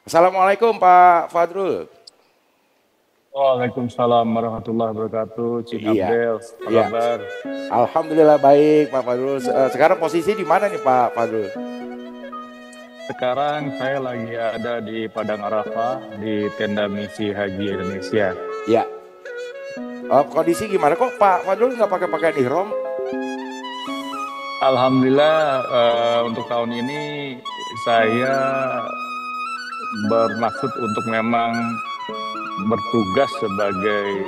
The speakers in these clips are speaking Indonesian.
Assalamualaikum Pak Fadrul. Waalaikumsalam warahmatullahi wabarakatuh. Cik Iya, Abdel, apa iya. kabar? Alhamdulillah baik Pak Fadrul. Sekarang posisi di mana nih Pak Fadrul? Sekarang saya lagi ada di Padang Arafah di tenda misi Haji Indonesia. Iya. Kondisi gimana kok Pak Fadrul nggak pakai pakaian ihram? Alhamdulillah untuk tahun ini saya bermaksud untuk memang bertugas sebagai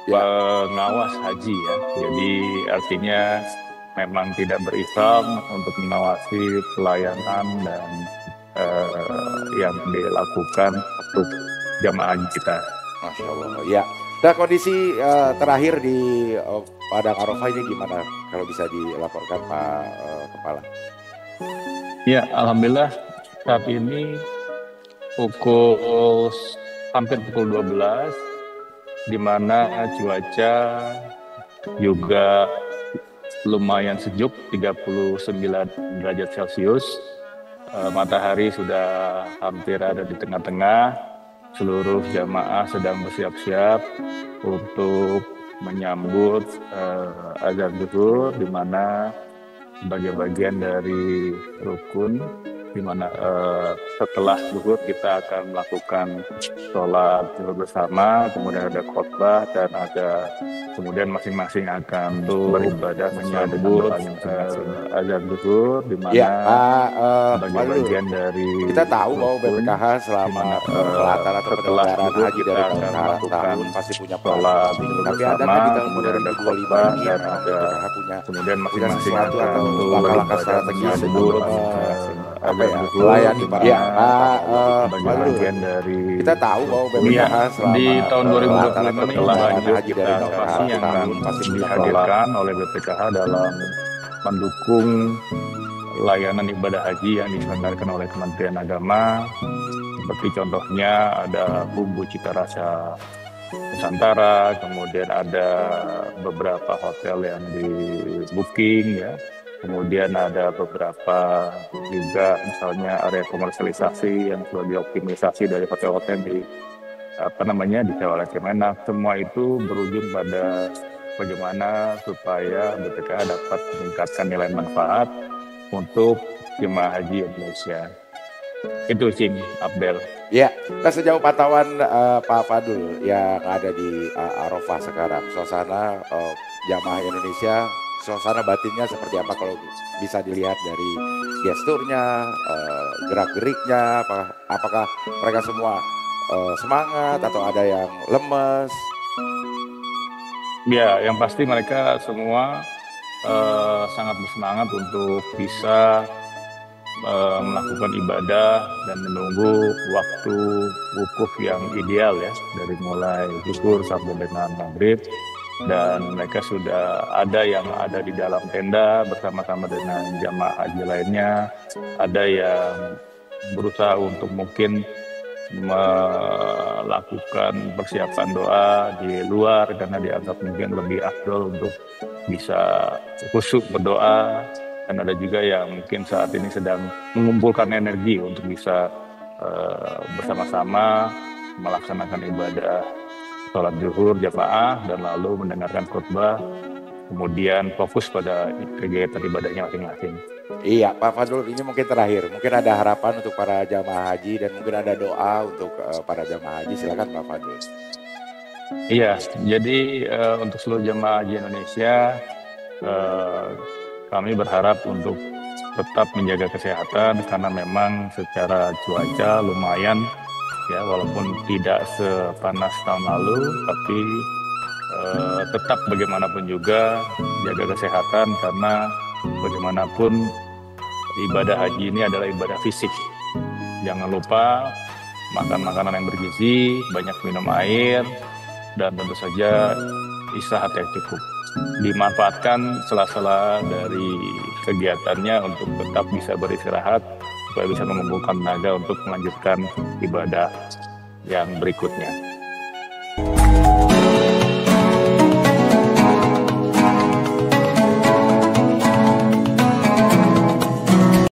Ya, pengawas haji ya. Jadi artinya memang tidak berihram untuk mengawasi pelayanan dan yang dilakukan untuk jamaah haji kita. Masya Allah. Ya. Nah kondisi terakhir di Padang Arafah ini gimana? Kalau bisa dilaporkan Pak Kepala. Ya, alhamdulillah saat ini pukul hampir pukul 12 di mana cuaca juga lumayan sejuk 39 derajat Celcius. Matahari sudah hampir ada di tengah-tengah. Seluruh jamaah sedang bersiap-siap untuk menyambut azan zuhur, di mana sebagai bagian dari rukun, di mana setelah zuhur kita akan melakukan sholat zuhur bersama, kemudian ada khotbah dan ada kemudian masing-masing akan beribadah menyambut azan zuhur, di mana Iya Pak sebagai Fadrul. bagian dari Kita tahu bahwa rukun, BPKH selama dimana, pelaksanaan atau setelah penyelenggaraan zuhur haji kita dari akan tahun ke melakukan tahun pasti punya sholat planning. zuhur Tapi ada bersama, kan di tahun kemudian ada 2025 khotbah ini dan memang ada BPKH punya kemudian masing-masing sesuatu akan atau langkah-langkah beribadah strategis menyambut apa azan ya zuhur, melayani di para mana ya Pak sebagai Fadrul. bagian dari Kita tahu bahwa Iya, BPKH selama di tahun pelaksanaan 2025 atau ini penyelenggaraan lanjut haji dari tahun ke inovasi yang akan tahun pasti punya planning. dihadirkan oleh BPKH dalam mendukung layanan ibadah haji yang diselenggarakan oleh Kementerian Agama. Seperti contohnya ada bumbu cita rasa Nusantara, kemudian ada beberapa hotel yang di booking ya. Kemudian ada beberapa juga misalnya area komersialisasi yang sudah dioptimisasi dari hotel-hotel di disewa oleh Kemenak. Semua itu berujung pada bagaimana supaya BPKH dapat meningkatkan nilai manfaat untuk jemaah haji Indonesia. Itu Cing Abdel. Ya, nah sejauh pantauan Pak Fadul yang ada di Arafah sekarang, suasana jamaah Indonesia, suasana batinnya seperti apa kalau bisa dilihat dari gesturnya, gerak-geriknya, apakah mereka semua semangat atau ada yang lemes? Ya, yang pasti mereka semua sangat bersemangat untuk bisa melakukan ibadah dan menunggu waktu wukuf yang ideal ya, dari mulai zuhur sampai dengan maghrib. Dan mereka sudah ada yang ada di dalam tenda bersama-sama dengan jamaah haji lainnya, ada yang berusaha untuk mungkin melakukan persiapan doa di luar karena dianggap mungkin lebih afdol untuk bisa khusyuk berdoa. Dan ada juga yang mungkin saat ini sedang mengumpulkan energi untuk bisa bersama-sama melaksanakan ibadah sholat zuhur jamaah dan lalu mendengarkan khutbah, kemudian fokus pada kegiatan ibadahnya masing-masing. Iya, Pak Fadul, ini mungkin terakhir. Mungkin ada harapan untuk para jamaah haji dan mungkin ada doa untuk para jamaah haji. Silakan Pak Fadul. Iya, jadi untuk seluruh jamaah haji Indonesia, kami berharap untuk tetap menjaga kesehatan karena memang secara cuaca lumayan ya, walaupun tidak sepanas tahun lalu, tapi tetap bagaimanapun juga jaga kesehatan karena bagaimanapun ibadah haji ini adalah ibadah fisik. Jangan lupa makan makanan yang bergizi, banyak minum air, dan tentu saja istirahat yang cukup. Dimanfaatkan sela-sela dari kegiatannya untuk tetap bisa beristirahat supaya bisa mengumpulkan tenaga untuk melanjutkan ibadah yang berikutnya.